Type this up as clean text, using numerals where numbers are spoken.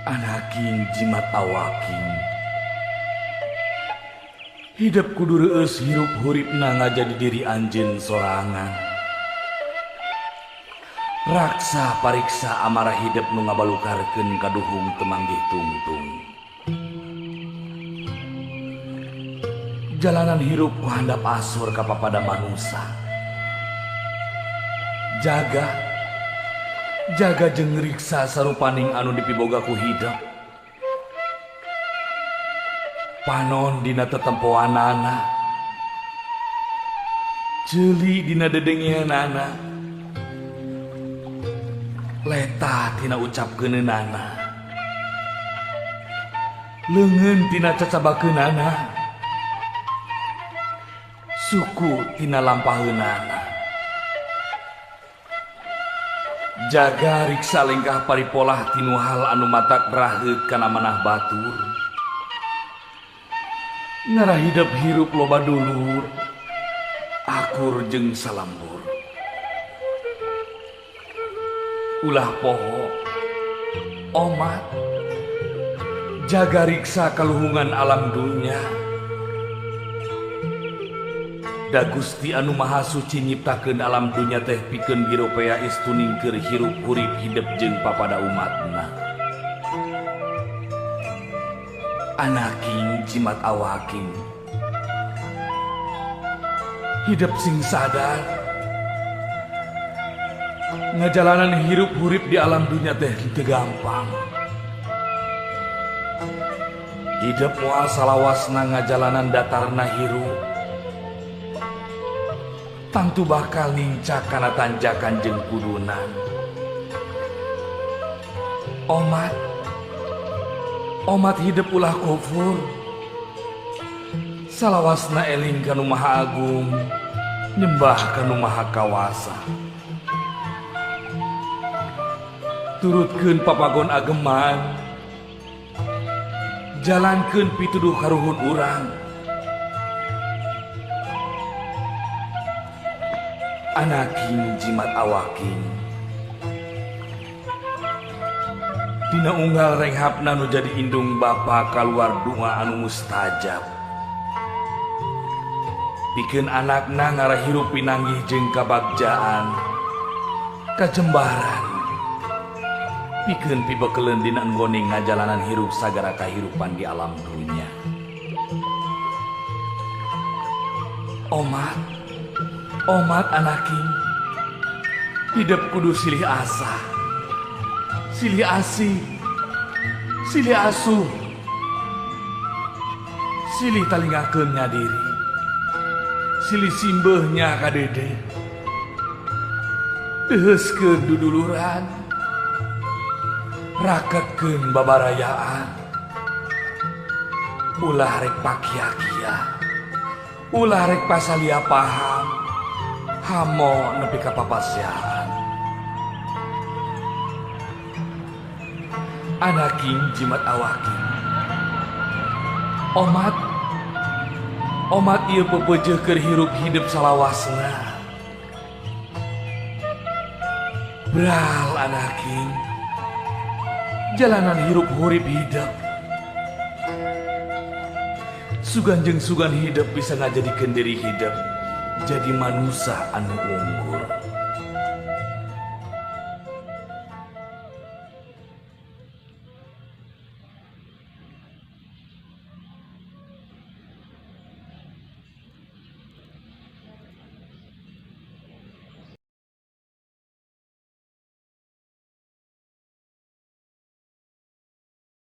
Anaking jimat awaking hidup kudu reueus hirup huripna ngajadi diri anjeun sorangan. Raksa pariksa amarah hidup nu ngabalukarkeun kaduhung temanggih tungtung. Jalanan hirup ku handap asur ka papada manusia. Jaga jeung riksa sarupaning anu dipiboga ku hidup. Panon dina tetempoanana, ceuli dina dedengianana, leta tina ucapkeunana, leungeun tina cacabakeunana, suku tina lampaheunana. Jaga riksa lengkah paripolah tinu hal anu matak raheut kana manah batur. Ngarah hidup hirup loba dulur, akur jeung salambur. Ulah poho, omat, jaga riksa kaluhungan alam dunya. Da Gusti anu Maha Suci nyiptakeun alam dunya teh pikeun biropea istuning keur hirup hurip hidup jeung papada umatna. Anaking jimat awaking hidup sing sadar ngajalanan hirup hurip di alam dunya teh teu gampang. Hidup moal salawasna ngajalanan datarna hirup tangtu bakal ngincak kana tanjakan jeung kudunan. Omat hidup ulah kufur, salawasna eling kanu Maha Agung, nyembah kanu Maha Kawasa. Turutkeun papagon ageman, jalankeun pituduh karuhun urang. Anaking jimat awaking dina unggal renghapna nu jadi indung bapa kaluar doa anu mustajab. Pikeun anakna ngarah hirup pinanggih jeung kabagjaan, kajembaran. Pikeun pibekeleun dina nggone ngajalanan hirup sagara kahirupan di alam dunya. Omat anaking hidup kudu silih asa, silih asih, silih asuh, silih talingakeun ngadiri, silih simbeuhnya kadede, deheuskeun duduluran, raketkeun babarayaan, ulah rek pakia-kia, ulah rek pasalia paham, hamo nepi ka papasyaan. Anaking jimat awaking omat ieu pepeujeuh keur hirup hidup salawasna. Bral anaking jalanan hirup hurip hidup sugan jeung sugan hidup bisa ngajadikeun diri hidup jadi manusia anu unggul.